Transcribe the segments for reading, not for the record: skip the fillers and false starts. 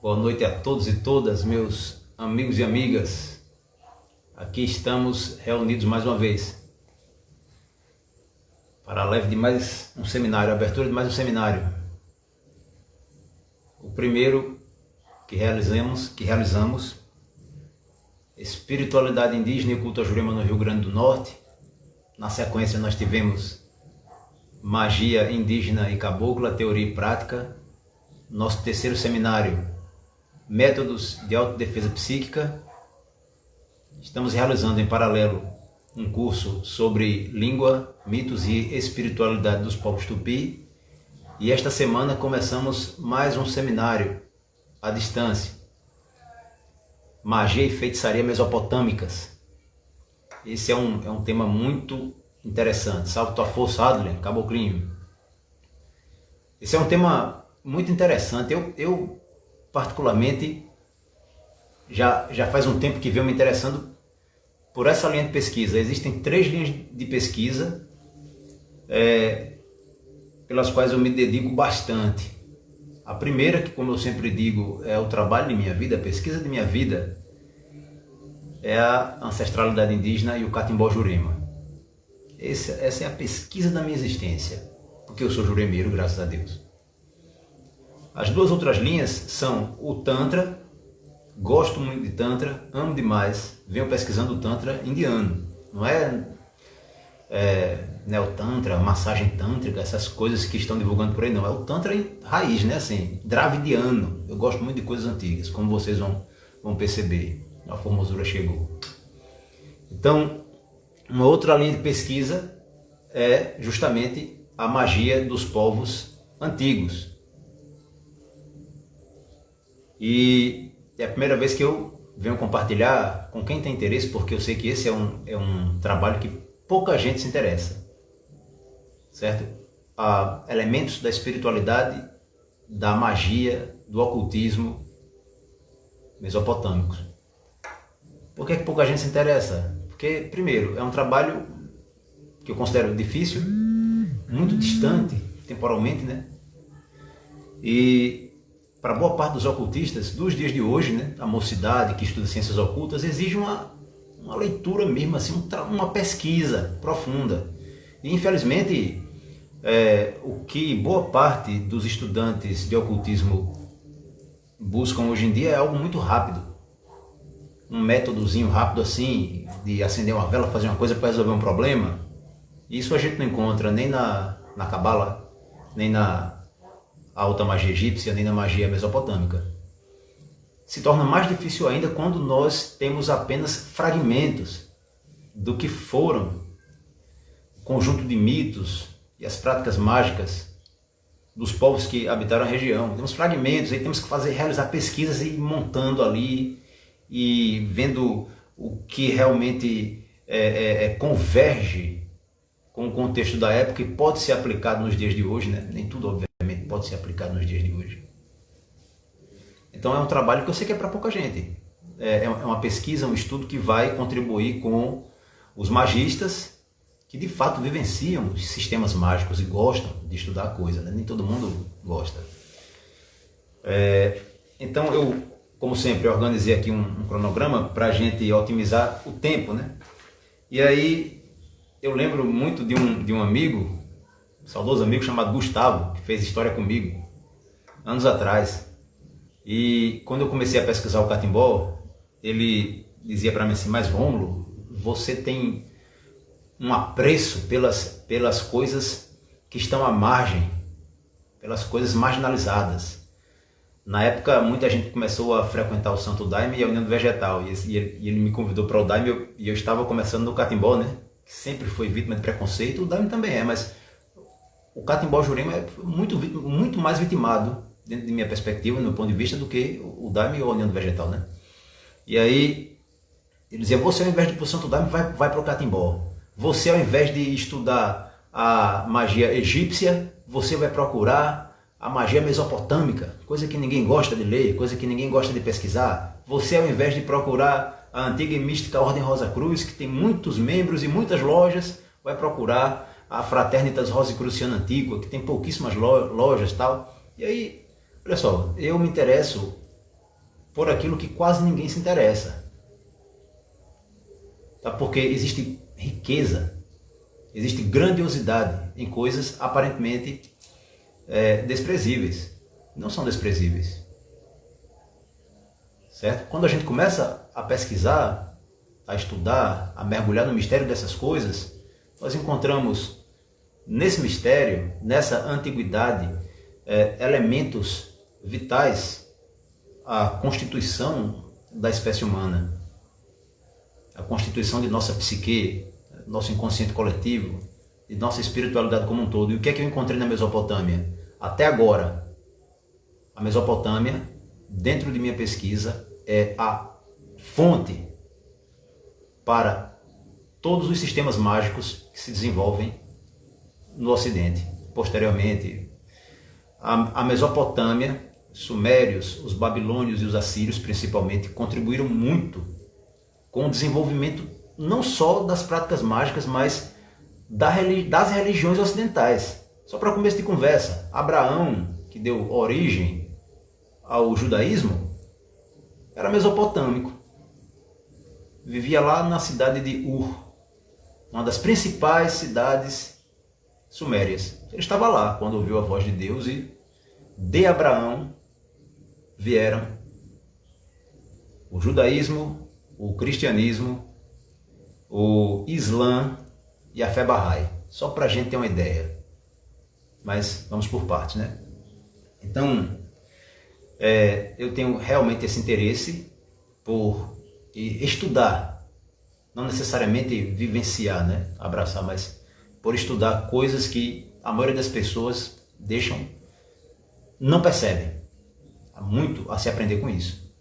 Boa noite a todos e todas, meus amigos e amigas. Aqui estamos reunidos mais uma vez para a leve de mais um seminário, a abertura de mais um seminário. O primeiro que realizamos, Espiritualidade Indígena e Cultura Jurema no Rio Grande do Norte. Na sequência nós tivemos Magia Indígena e Cabocla, Teoria e Prática. Nosso terceiro seminário, Métodos de Autodefesa Psíquica. Estamos realizando em paralelo um curso sobre língua, mitos e espiritualidade dos povos tupi. E esta semana começamos mais um seminário à distância, Magia e Feitiçaria Mesopotâmicas. Esse é um tema muito interessante. Salve tua força, Adler, Caboclinho. Esse é um tema muito interessante. Eu particularmente, já faz um tempo que venho me interessando por essa linha de pesquisa. Existem 3 linhas de pesquisa pelas quais eu me dedico bastante. A primeira, que como eu sempre digo, é o trabalho de minha vida, a pesquisa de minha vida, é a ancestralidade indígena e o Catimbó Jurema. Essa é a pesquisa da minha existência, porque eu sou juremeiro, graças a Deus. As 2 outras linhas são o Tantra. Gosto muito de Tantra, amo demais, venho pesquisando o Tantra indiano. Não é Neo-Tantra, massagem tântrica, essas coisas que estão divulgando por aí, não. É o Tantra raiz, né? Assim, dravidiano. Eu gosto muito de coisas antigas, como vocês vão perceber. A formosura chegou. Então, uma outra linha de pesquisa é justamente a magia dos povos antigos. E é a primeira vez que eu venho compartilhar com quem tem interesse, porque eu sei que esse é um trabalho que pouca gente se interessa, certo? Há elementos da espiritualidade, da magia, do ocultismo mesopotâmicos. Por que pouca gente se interessa? Porque, primeiro, é um trabalho que eu considero difícil, muito distante temporalmente, né? E para boa parte dos ocultistas dos dias de hoje, né, a mocidade que estuda ciências ocultas, exige uma leitura mesmo, assim, uma pesquisa profunda. E infelizmente, o que boa parte dos estudantes de ocultismo buscam hoje em dia é algo muito rápido. Um métodozinho rápido assim, de acender uma vela, fazer uma coisa para resolver um problema. Isso a gente não encontra nem na Cabala, nem na alta magia egípcia, nem na magia mesopotâmica. Se torna mais difícil ainda quando nós temos apenas fragmentos do que foram o conjunto de mitos e as práticas mágicas dos povos que habitaram a região. Temos fragmentos, aí temos que realizar pesquisas e ir montando ali e vendo o que realmente converge com o contexto da época e pode ser aplicado nos dias de hoje, né? Nem tudo, obviamente, pode ser aplicado nos dias de hoje. Então é um trabalho que eu sei que é para pouca gente. É uma pesquisa, um estudo que vai contribuir com os magistas que de fato vivenciam os sistemas mágicos e gostam de estudar a coisa, né? Nem todo mundo gosta. Então eu, como sempre, organizei aqui um cronograma para a gente otimizar o tempo, né? E aí eu lembro muito de um amigo, saudoso amigo chamado Gustavo, que fez história comigo anos atrás. E quando eu comecei a pesquisar o Catimbó, ele dizia para mim assim: mas Rômulo, você tem um apreço pelas coisas que estão à margem, pelas coisas marginalizadas. Na época, muita gente começou a frequentar o Santo Daime e a União do Vegetal, e ele me convidou para o Daime, e eu estava começando no Catimbó, né? Que sempre foi vítima de preconceito. O Daime também é, mas o Catimbó Jurema é muito mais vitimado, dentro de minha perspectiva, do meu ponto de vista, do que o Daime ou a União do Vegetal, né? E aí ele dizia: você, ao invés de ir para o Santo Daime, vai para o Catimbó. Você, ao invés de estudar a magia egípcia, você vai procurar a magia mesopotâmica, coisa que ninguém gosta de ler, coisa que ninguém gosta de pesquisar. Você, ao invés de procurar a antiga e mística Ordem Rosa Cruz, que tem muitos membros e muitas lojas, vai procurar a Fraternitas Rosicruciana Antiqua, que tem pouquíssimas lojas e tal. E aí, olha só, eu me interesso por aquilo que quase ninguém se interessa. Tá? Porque existe riqueza, existe grandiosidade em coisas aparentemente desprezíveis. Não são desprezíveis. Certo? Quando a gente começa a pesquisar, a estudar, a mergulhar no mistério dessas coisas, nós encontramos nesse mistério, nessa antiguidade, elementos vitais à constituição da espécie humana, a constituição de nossa psique, nosso inconsciente coletivo, de nossa espiritualidade como um todo. E o que é que eu encontrei na Mesopotâmia? Até agora, a Mesopotâmia, dentro de minha pesquisa, é a fonte para todos os sistemas mágicos que se desenvolvem no Ocidente. Posteriormente, a Mesopotâmia, os sumérios, os babilônios e os assírios principalmente contribuíram muito com o desenvolvimento não só das práticas mágicas, mas das religiões ocidentais. Só para começo de conversa, Abraão, que deu origem ao judaísmo, era mesopotâmico. Vivia lá na cidade de Ur, uma das principais cidades sumérias. Ele estava lá quando ouviu a voz de Deus e de Abraão vieram o judaísmo, o cristianismo, o Islã e a fé Bahá'í. Só para a gente ter uma ideia. Mas vamos por partes, né? Então, eu tenho realmente esse interesse por estudar, não necessariamente vivenciar, né? Abraçar, mas por estudar coisas que a maioria das pessoas não percebem. Há muito a se aprender com isso.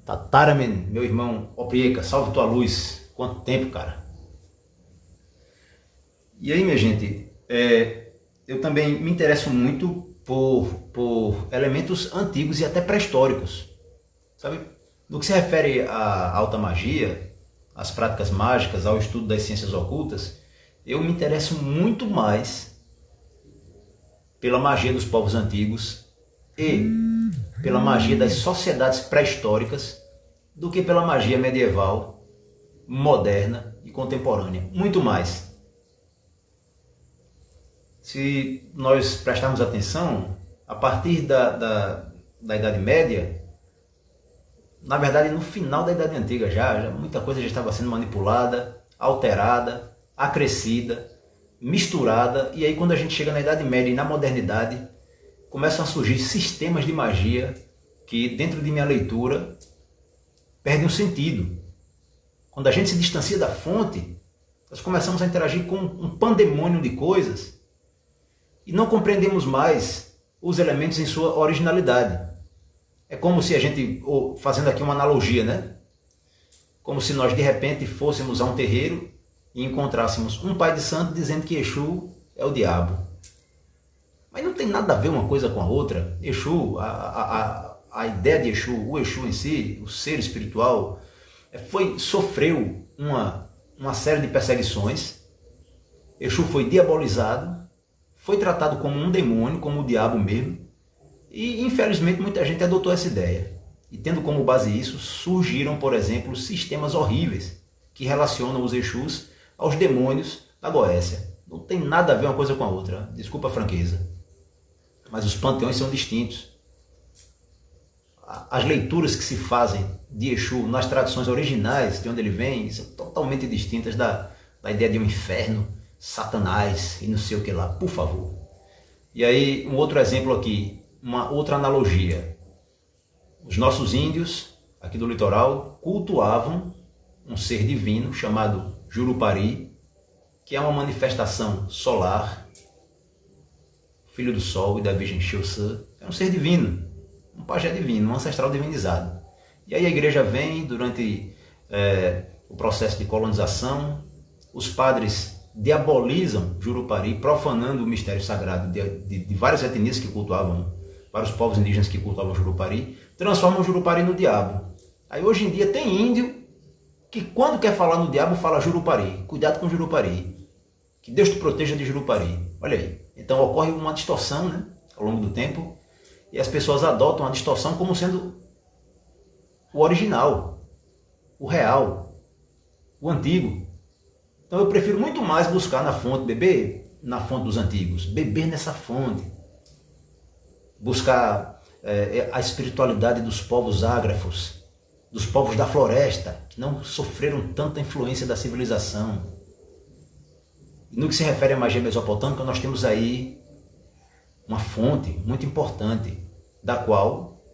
Tataramen, meu irmão Oprieka, salve tua luz. Quanto tempo, cara. E aí, minha gente, eu também me interesso muito por elementos antigos e até pré-históricos. Sabe? No que se refere à alta magia, às práticas mágicas, ao estudo das ciências ocultas, eu me interesso muito mais pela magia dos povos antigos e pela magia das sociedades pré-históricas do que pela magia medieval, moderna e contemporânea. Muito mais. Se nós prestarmos atenção, a partir da Idade Média, na verdade no final da Idade Antiga já muita coisa já estava sendo manipulada, alterada, acrescida, misturada, e aí quando a gente chega na Idade Média e na modernidade, começam a surgir sistemas de magia que, dentro de minha leitura, perdem o sentido. Quando a gente se distancia da fonte, nós começamos a interagir com um pandemônio de coisas e não compreendemos mais os elementos em sua originalidade. É como se a gente, fazendo aqui uma analogia, né? Como se nós de repente fôssemos a um terreiro e encontrássemos um pai de santo dizendo que Exu é o diabo. Mas não tem nada a ver uma coisa com a outra. Exu, a ideia de Exu, o Exu em si, o ser espiritual, sofreu uma série de perseguições. Exu foi diabolizado, foi tratado como um demônio, como o diabo mesmo. E infelizmente muita gente adotou essa ideia. E tendo como base isso, surgiram, por exemplo, sistemas horríveis que relacionam os Exus aos demônios da Goécia. Não tem nada a ver uma coisa com a outra, desculpa a franqueza. Mas os panteões são distintos. As leituras que se fazem de Exu nas tradições originais, de onde ele vem, são totalmente distintas da ideia de um inferno, Satanás e não sei o que lá, por favor. E aí, um outro exemplo aqui, uma outra analogia. Os nossos índios, aqui do litoral, cultuavam um ser divino chamado Jurupari, que é uma manifestação solar, filho do sol e da virgem Xiossã. É um ser divino, um pajé divino, um ancestral divinizado. E aí a igreja vem, durante o processo de colonização, os padres diabolizam Jurupari, profanando o mistério sagrado de várias etnias que cultuavam, vários povos indígenas que cultuavam Jurupari, transformam Jurupari no diabo. Aí hoje em dia tem índio que quando quer falar no diabo fala Jurupari. Cuidado com Jurupari. Que Deus te proteja de Jurupari. Olha aí. Então ocorre uma distorção, né, ao longo do tempo, e as pessoas adotam a distorção como sendo o original, o real, o antigo. Então eu prefiro muito mais buscar na fonte, beber na fonte dos antigos, beber nessa fonte, buscar a espiritualidade dos povos ágrafos, dos povos da floresta, que não sofreram tanta influência da civilização. E no que se refere à magia mesopotâmica, nós temos aí uma fonte muito importante, da qual,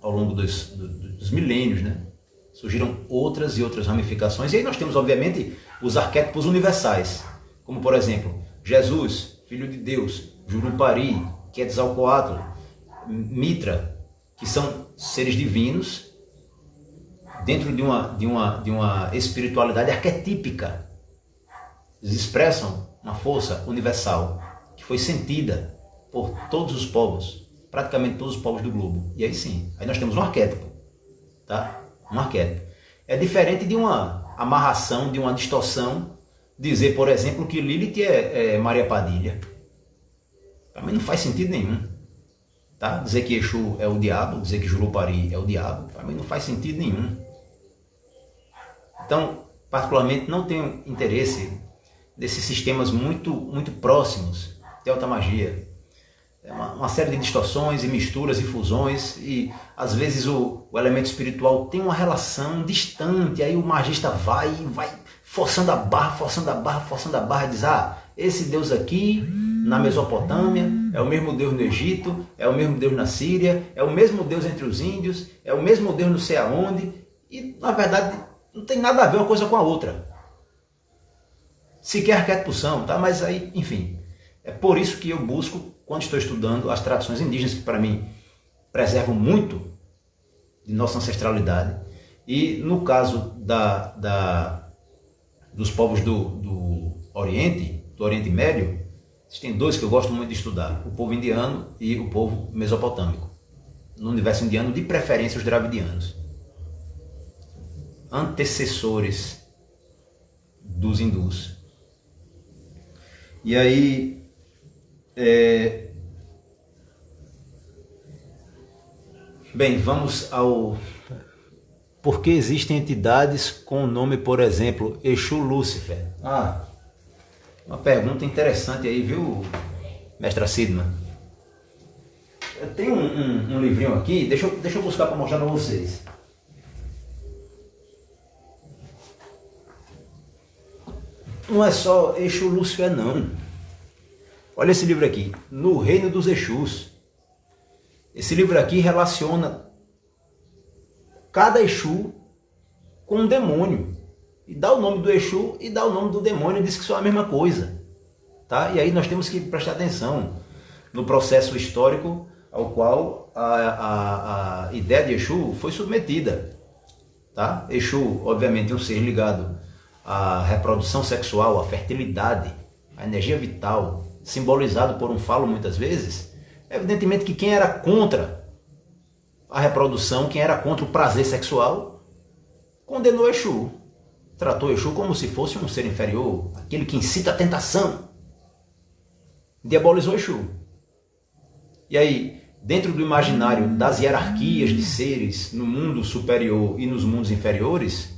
ao longo dos milênios, né, surgiram outras e outras ramificações. E aí nós temos, obviamente, os arquétipos universais, como, por exemplo, Jesus, Filho de Deus, Jurupari, Quetzalcoatl, Mitra, que são seres divinos dentro de uma espiritualidade arquetípica. Eles expressam uma força universal que foi sentida por todos os povos, praticamente todos os povos do globo. E aí sim, aí nós temos um arquétipo, tá? Um arquétipo. É diferente de uma amarração, de uma distorção, dizer, por exemplo, que Lilith é Maria Padilha. Para mim não faz sentido nenhum. Tá? Dizer que Exu é o diabo, dizer que Jurupari é o diabo, para mim não faz sentido nenhum. Então, particularmente, não tenho interesse desses sistemas muito próximos de alta magia. É uma série de distorções e misturas e fusões, e às vezes o elemento espiritual tem uma relação distante, aí o magista vai forçando a barra, e diz, esse Deus aqui na Mesopotâmia é o mesmo Deus no Egito, é o mesmo Deus na Síria, é o mesmo Deus entre os índios, é o mesmo Deus não sei aonde, e na verdade não tem nada a ver uma coisa com a outra. Sequer arquétipos são, tá? Mas aí, enfim, é por isso que eu busco, quando estou estudando as tradições indígenas, que para mim preservam muito de nossa ancestralidade, e no caso dos povos do Oriente Médio, existem dois que eu gosto muito de estudar, o povo indiano e o povo mesopotâmico. No universo indiano, de preferência os dravidianos, antecessores dos hindus. E aí, bem, vamos ao... Por que existem entidades com o nome, por exemplo, Exu Lúcifer? Uma pergunta interessante aí, viu, mestra Sidman? Eu tenho um livrinho aqui, deixa eu buscar para mostrar para vocês. Não é só Exu Lúcifer, não. Olha esse livro aqui, No Reino dos Exus. Esse livro aqui relaciona cada Exu com um demônio. E dá o nome do Exu e dá o nome do demônio e diz que são a mesma coisa. Tá? E aí nós temos que prestar atenção no processo histórico ao qual a ideia de Exu foi submetida. Tá? Exu, obviamente, é um ser ligado à reprodução sexual, à fertilidade, à energia vital, simbolizado por um falo muitas vezes. Evidentemente que quem era contra a reprodução, quem era contra o prazer sexual, condenou Exu. Tratou Exu como se fosse um ser inferior, aquele que incita a tentação. Diabolizou Exu. E aí, dentro do imaginário das hierarquias de seres no mundo superior e nos mundos inferiores,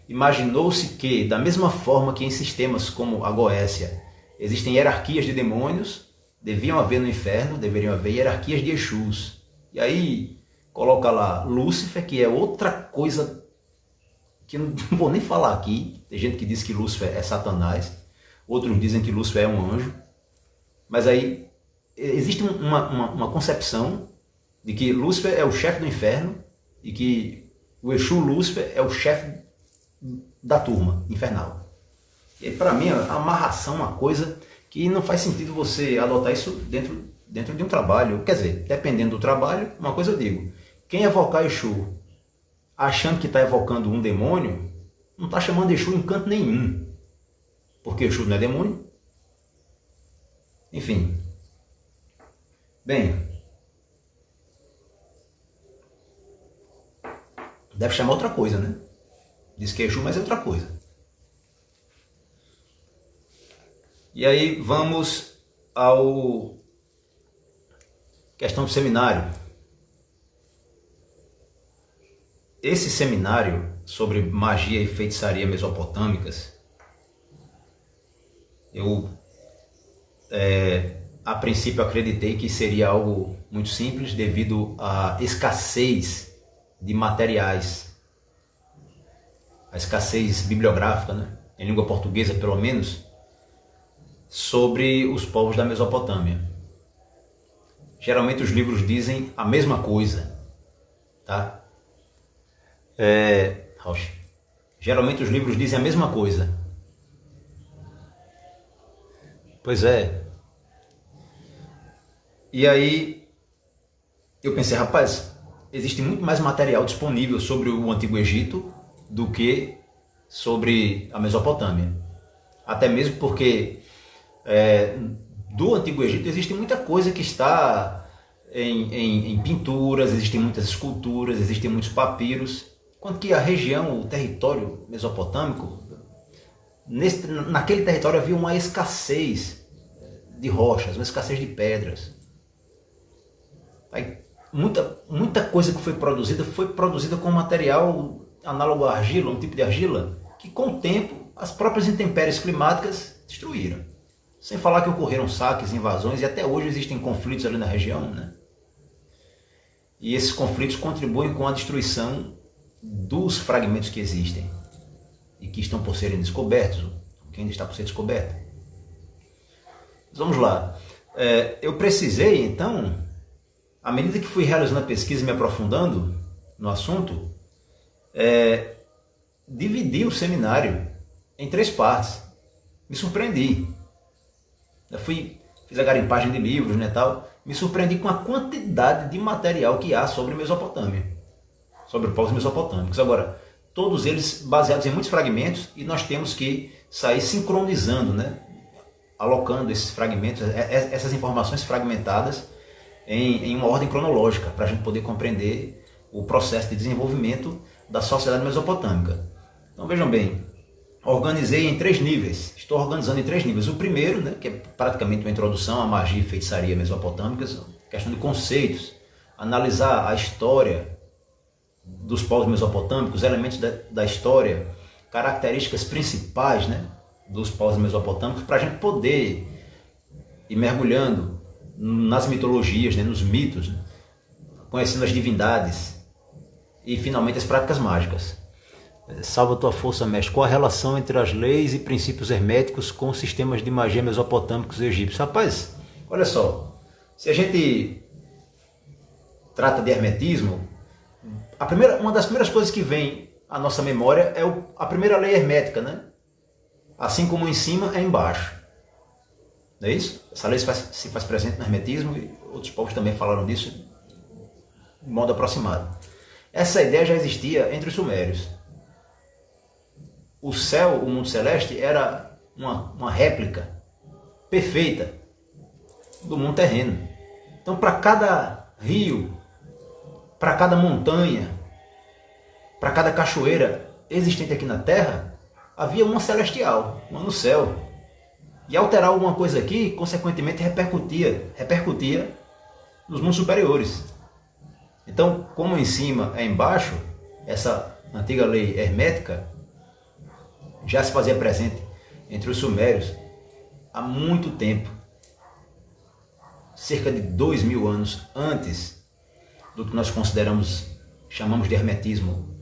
imaginou-se que, da mesma forma que em sistemas como a Goécia existem hierarquias de demônios, deveriam haver hierarquias de Exus. E aí coloca lá Lúcifer, que é outra coisa que eu não vou nem falar aqui. Tem gente que diz que Lúcifer é Satanás, outros dizem que Lúcifer é um anjo. Mas aí existe uma concepção de que Lúcifer é o chefe do inferno e que o Exu Lúcifer é o chefe da turma infernal. E para mim a amarração é uma coisa que não faz sentido você adotar isso dentro de um trabalho. Quer dizer, dependendo do trabalho, uma coisa eu digo, quem evocar Exu achando que está evocando um demônio, não está chamando Exu em canto nenhum, porque Exu não é demônio. Enfim. Bem, deve chamar outra coisa, né? Diz que é Exu, mas é outra coisa. E aí vamos ao questão do seminário. esse seminário sobre magia e feitiçaria mesopotâmicas, eu a princípio acreditei que seria algo muito simples devido à escassez de materiais, a escassez bibliográfica, né, em língua portuguesa pelo menos, sobre os povos da Mesopotâmia. Geralmente os livros dizem a mesma coisa, tá? Geralmente os livros dizem a mesma coisa. Pois é. E aí eu pensei, rapaz, existe muito mais material disponível sobre o Antigo Egito do que sobre a Mesopotâmia. Até mesmo porque do Antigo Egito existe muita coisa que está em pinturas, existem muitas esculturas, existem muitos papiros, enquanto que a região, o território mesopotâmico, naquele território havia uma escassez de rochas, uma escassez de pedras. Aí, muita coisa que foi produzida com material análogo à argila, um tipo de argila, que com o tempo as próprias intempéries climáticas destruíram. Sem falar que ocorreram saques, invasões, e até hoje existem conflitos ali na região, né? E esses conflitos contribuem com a destruição dos fragmentos que existem e que estão por serem descobertos, que ainda está por ser descoberto. Mas vamos lá. Eu precisei, então, à medida que fui realizando a pesquisa e me aprofundando no assunto, dividir o seminário em 3 partes. Me surpreendi. Eu fiz a garimpagem de livros, né, tal. Me surpreendi com a quantidade de material que há sobre Mesopotâmia, sobre povos mesopotâmicos. Agora, todos eles baseados em muitos fragmentos, e nós temos que sair sincronizando, né, alocando esses fragmentos, essas informações fragmentadas em uma ordem cronológica, para a gente poder compreender o processo de desenvolvimento da sociedade mesopotâmica. Então vejam bem, organizei em 3 níveis, estou organizando em 3 níveis. O primeiro, né, que é praticamente uma introdução à magia e feitiçaria mesopotâmicas, questão de conceitos, analisar a história dos povos mesopotâmicos, elementos da história, características principais, né, dos povos mesopotâmicos, para a gente poder ir mergulhando nas mitologias, né, nos mitos, né, conhecendo as divindades e finalmente as práticas mágicas. Salva tua força, mestre. Qual a relação entre as leis e princípios herméticos com os sistemas de magia mesopotâmicos e egípcios? Rapaz, olha só, se a gente trata de hermetismo, uma das primeiras coisas que vem à nossa memória é a primeira lei hermética, né? Assim como em cima, é embaixo. Não é isso? Essa lei se faz presente no hermetismo, e outros povos também falaram disso de modo aproximado. Essa ideia já existia entre os sumérios. O céu, o mundo celeste, era uma réplica perfeita do mundo terreno. Então, para cada rio, para cada montanha, para cada cachoeira existente aqui na Terra, havia uma celestial, uma no céu. E alterar alguma coisa aqui, consequentemente, repercutia nos mundos superiores. Então, como em cima é embaixo, essa antiga lei hermética já se fazia presente entre os sumérios há muito tempo, cerca de 2000 anos antes do que nós chamamos de hermetismo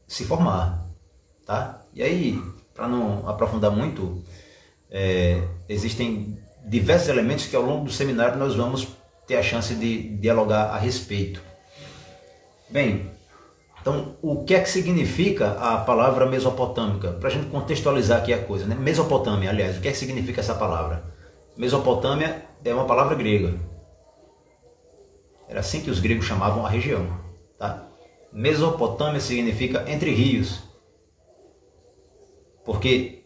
se formar, tá? E aí, para não aprofundar muito, existem diversos elementos que ao longo do seminário nós vamos ter a chance de dialogar a respeito. Bem, então, o que é que significa a palavra mesopotâmica? Para a gente contextualizar aqui a coisa, né? Mesopotâmia, aliás, o que é que significa essa palavra? Mesopotâmia é uma palavra grega. Era assim que os gregos chamavam a região, tá? Mesopotâmia significa entre rios. Porque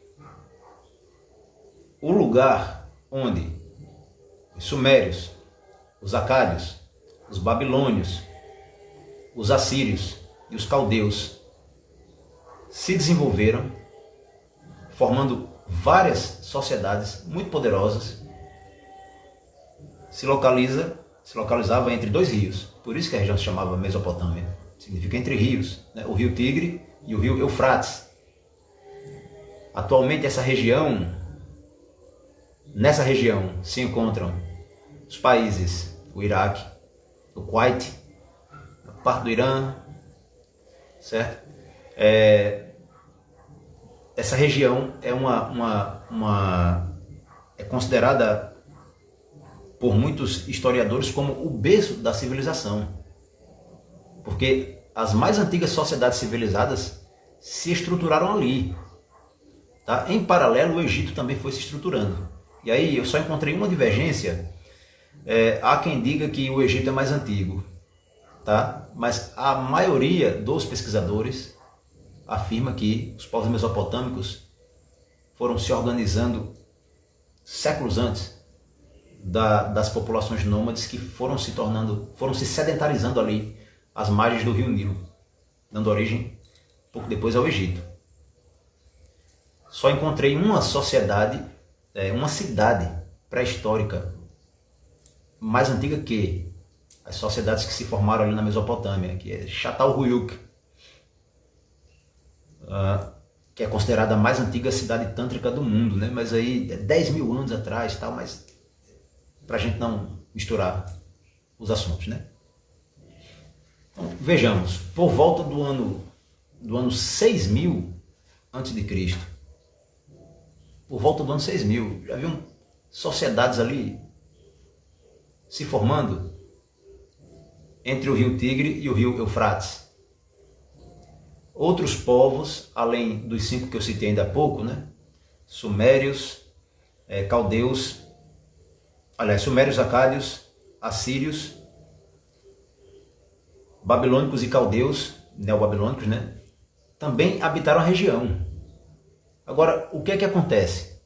o lugar onde os sumérios, os acádios, os babilônios, os assírios e os caldeus se desenvolveram, formando várias sociedades muito poderosas, se localizava entre 2 rios. Por isso que a região se chamava Mesopotâmia. Significa entre rios, né? O rio Tigre e o rio Eufrates. Atualmente nessa região se encontram os países, o Iraque, o Kuwait, a parte do Irã, certo? Essa região é considerada por muitos historiadores como o berço da civilização, porque as mais antigas sociedades civilizadas se estruturaram ali, tá? Em paralelo, o Egito também foi se estruturando. E aí eu só encontrei uma divergência. Há quem diga que o Egito é mais antigo, tá? Mas a maioria dos pesquisadores afirma que os povos mesopotâmicos foram se organizando séculos antes das populações nômades que foram se sedentarizando ali às margens do rio Nilo, dando origem pouco depois ao Egito. Só encontrei uma sociedade, uma cidade pré-histórica mais antiga que as sociedades que se formaram ali na Mesopotâmia, que é Çatalhöyük, que é considerada a mais antiga cidade tântrica do mundo, né? Mas aí 10 mil anos atrás, tal, mas para a gente não misturar os assuntos, né? Então, vejamos, por volta do ano 6000 a.C., por volta do ano 6000, já haviam sociedades ali se formando entre o rio Tigre e o rio Eufrates. Outros povos, além dos 5 que eu citei ainda há pouco, né? Sumérios, caldeus, sumérios, acádios, assírios, babilônicos e caldeus, neobabilônicos, né? Também habitaram a região. Agora, o que é que acontece?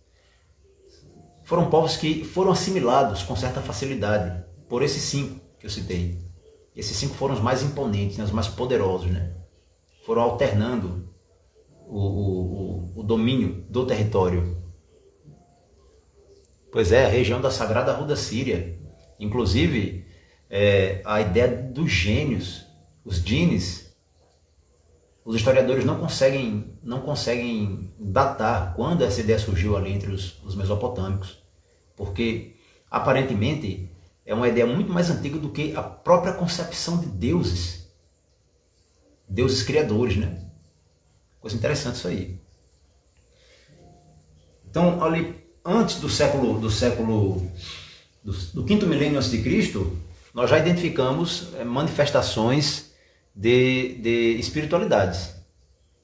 Foram povos que foram assimilados com certa facilidade por esses 5 que eu citei. Esses 5 foram os mais imponentes, né? Os mais poderosos, né? Foram alternando o domínio do território. Pois é, a região da Sagrada Rua da Síria. Inclusive, a ideia dos gênios, os djinns, os historiadores não conseguem datar quando essa ideia surgiu ali entre os mesopotâmicos, porque aparentemente é uma ideia muito mais antiga do que a própria concepção de deuses criadores, né? Coisa interessante isso aí. Então, ali antes do quinto milênio antes de Cristo, nós já identificamos manifestações de espiritualidades,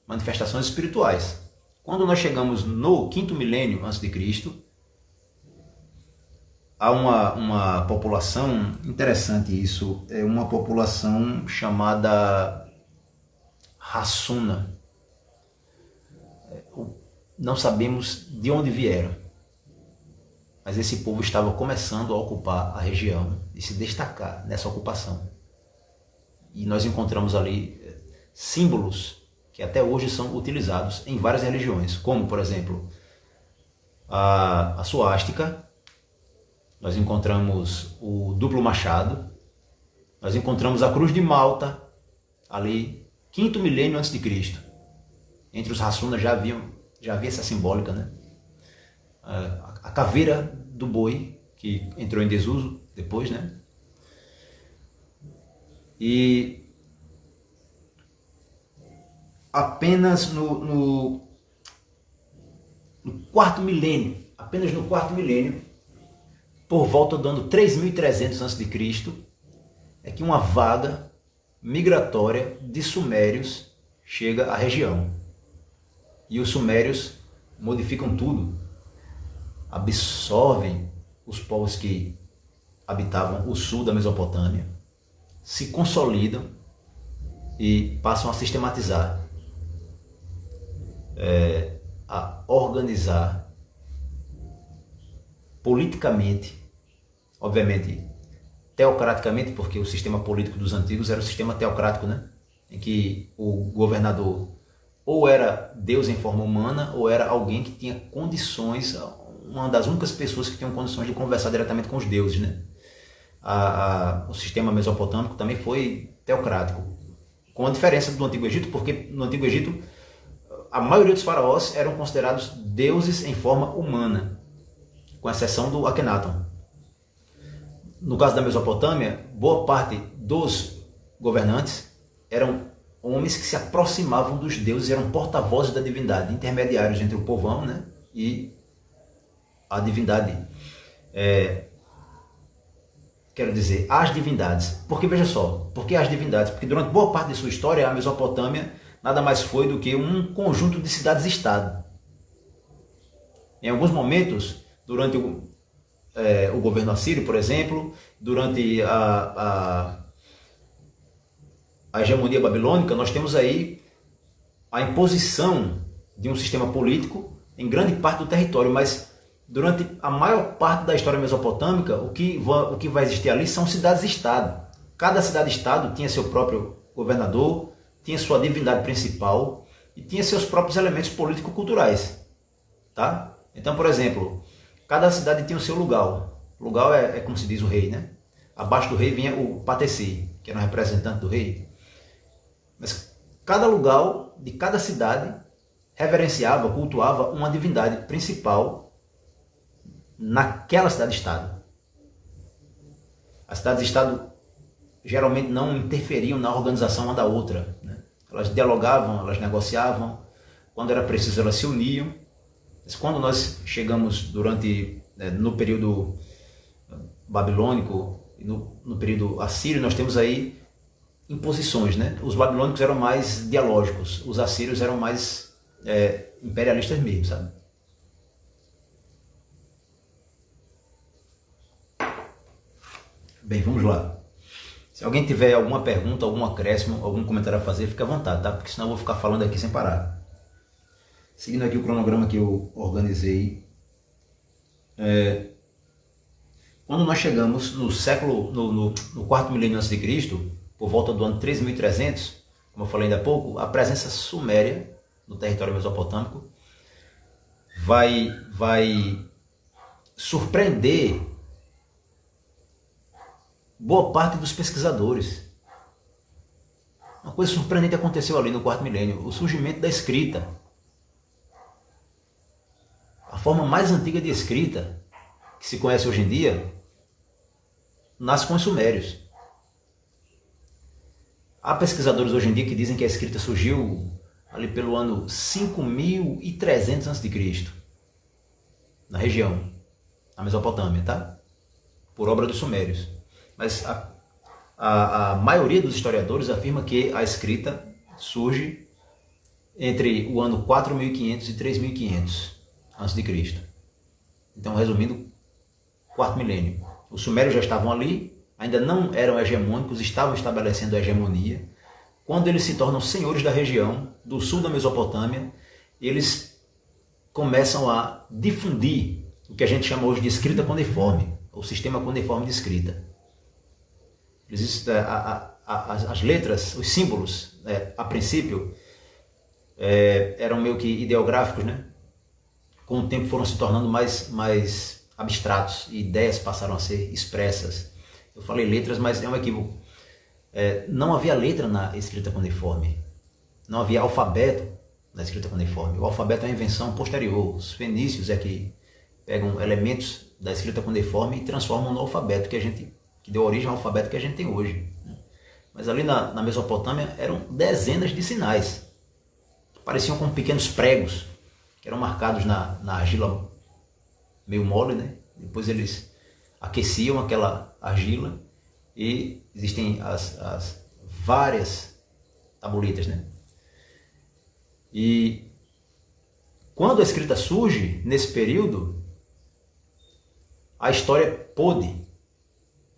manifestações espirituais. Quando nós chegamos no quinto milênio antes de Cristo, há uma população, interessante isso, é uma população chamada Hassuna. Não sabemos de onde vieram, mas esse povo estava começando a ocupar a região e se destacar nessa ocupação. E nós encontramos ali símbolos que até hoje são utilizados em várias religiões, como, por exemplo, a suástica. Nós encontramos o duplo machado, nós encontramos a cruz de Malta, ali, quinto milênio antes de Cristo. Entre os Hassuna já havia essa simbólica, né? A caveira do boi, que entrou em desuso depois, né? E apenas no quarto milênio, por volta do ano 3300 a.C., é que uma vaga migratória de sumérios chega à região. E os sumérios modificam tudo, absorvem os povos que habitavam o sul da Mesopotâmia, se consolidam e passam a sistematizar, a organizar politicamente, obviamente teocraticamente, porque o sistema político dos antigos era o sistema teocrático, né? Em que o governador ou era Deus em forma humana, ou era alguém que tinha condições, uma das únicas pessoas que tinham condições de conversar diretamente com os deuses, né? o sistema mesopotâmico também foi teocrático, com a diferença do Antigo Egito, porque no Antigo Egito a maioria dos faraós eram considerados deuses em forma humana, com exceção do Akhenaton. No caso da Mesopotâmia, boa parte dos governantes eram homens que se aproximavam dos deuses, eram porta-vozes da divindade, intermediários entre o povão, né, e a divindade. Quero dizer, as divindades. Porque, veja só, por que as divindades? Porque durante boa parte de sua história, a Mesopotâmia nada mais foi do que um conjunto de cidades-estado. Em alguns momentos, durante o governo assírio, por exemplo, durante a hegemonia babilônica, nós temos aí a imposição de um sistema político em grande parte do território, mas durante a maior parte da história mesopotâmica, o que vai existir ali são cidades-estado. Cada cidade-estado tinha seu próprio governador, tinha sua divindade principal e tinha seus próprios elementos político-culturais. Tá? Então, por exemplo, cada cidade tinha o seu lugar. Lugar é como se diz o rei, né? Abaixo do rei vinha o pateci, que era um representante do rei. Mas cada lugar de cada cidade reverenciava, cultuava uma divindade principal naquela cidade-estado. As cidades-estado geralmente não interferiam na organização uma da outra, né? Elas dialogavam, elas negociavam, quando era preciso elas se uniam. Mas quando nós chegamos no período babilônico e no período assírio, nós temos aí imposições, né? Os babilônicos eram mais dialógicos, os assírios eram mais imperialistas mesmo, sabe? Bem, vamos lá. Se alguém tiver alguma pergunta, algum acréscimo, algum comentário a fazer, fique à vontade, tá? Porque senão eu vou ficar falando aqui sem parar. Seguindo aqui o cronograma que eu organizei, quando nós chegamos no quarto milênio antes de Cristo, por volta do ano 3300, como eu falei ainda há pouco, a presença suméria no território mesopotâmico vai surpreender boa parte dos pesquisadores. Uma coisa surpreendente aconteceu ali no quarto milênio, o surgimento da escrita. A forma mais antiga de escrita que se conhece hoje em dia nasce com os sumérios. Há pesquisadores hoje em dia que dizem que a escrita surgiu ali pelo ano 5300 a.C., na região, na Mesopotâmia, tá? Por obra dos sumérios. Mas a maioria dos historiadores afirma que a escrita surge entre o ano 4500 e 3500 a.C. Então, resumindo, quarto milênio. Os sumérios já estavam ali, ainda não eram hegemônicos, estavam estabelecendo a hegemonia. Quando eles se tornam senhores da região, do sul da Mesopotâmia, eles começam a difundir o que a gente chama hoje de escrita cuneiforme, o sistema cuneiforme de escrita. As letras, os símbolos, a princípio, eram meio que ideográficos, né? Com o tempo foram se tornando mais abstratos e ideias passaram a ser expressas. Eu falei letras, mas é um equívoco. Não havia letra na escrita cuneiforme, não havia alfabeto na escrita cuneiforme. O alfabeto é uma invenção posterior. Os fenícios é que pegam elementos da escrita cuneiforme e transformam no alfabeto que deu origem ao alfabeto que a gente tem hoje. Mas ali na Mesopotâmia eram dezenas de sinais, pareciam como pequenos pregos, que eram marcados na argila meio mole, né? Depois eles aqueciam aquela argila e existem as várias tabuletas, né? E quando a escrita surge, nesse período, a história pôde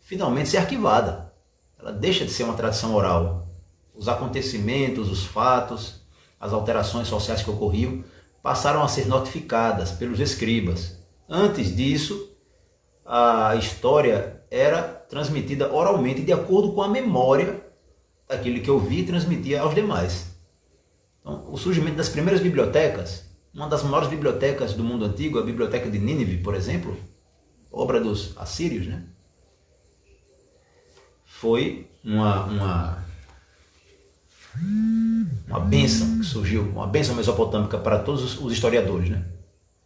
finalmente ser arquivada. Ela deixa de ser uma tradição oral. Os acontecimentos, os fatos, as alterações sociais que ocorriam passaram a ser notificadas pelos escribas. Antes disso, a história era transmitida oralmente de acordo com a memória daquele que ouvia e transmitia aos demais. Então, o surgimento das primeiras bibliotecas, uma das maiores bibliotecas do mundo antigo, a Biblioteca de Nínive, por exemplo, obra dos assírios, né? foi uma bênção que surgiu, uma bênção mesopotâmica para todos os historiadores, né?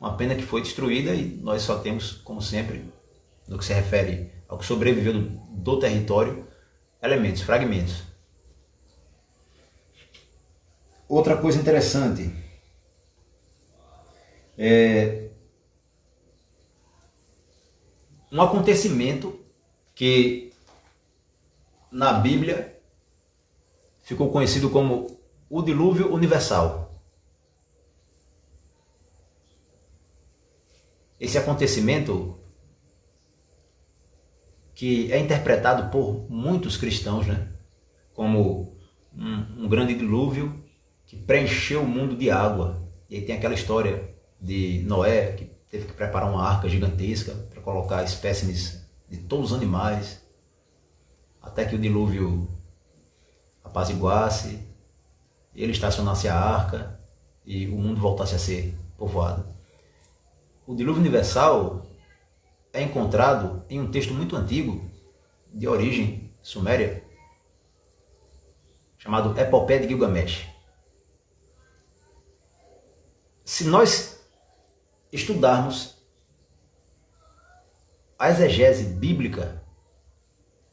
Uma pena que foi destruída e nós só temos, como sempre, no que se refere ao que sobreviveu do território, elementos, fragmentos. Outra coisa interessante é um acontecimento que na Bíblia ficou conhecido como o dilúvio universal. Esse acontecimento, que é interpretado por muitos cristãos, né, como um grande dilúvio que preencheu o mundo de água. E aí tem aquela história de Noé, que teve que preparar uma arca gigantesca para colocar espécimes de todos os animais, até que o dilúvio apaziguasse, ele estacionasse a arca e o mundo voltasse a ser povoado. O dilúvio universal é encontrado em um texto muito antigo, de origem suméria, chamado Epopeia de Gilgamesh. Se nós estudarmos a exegese bíblica,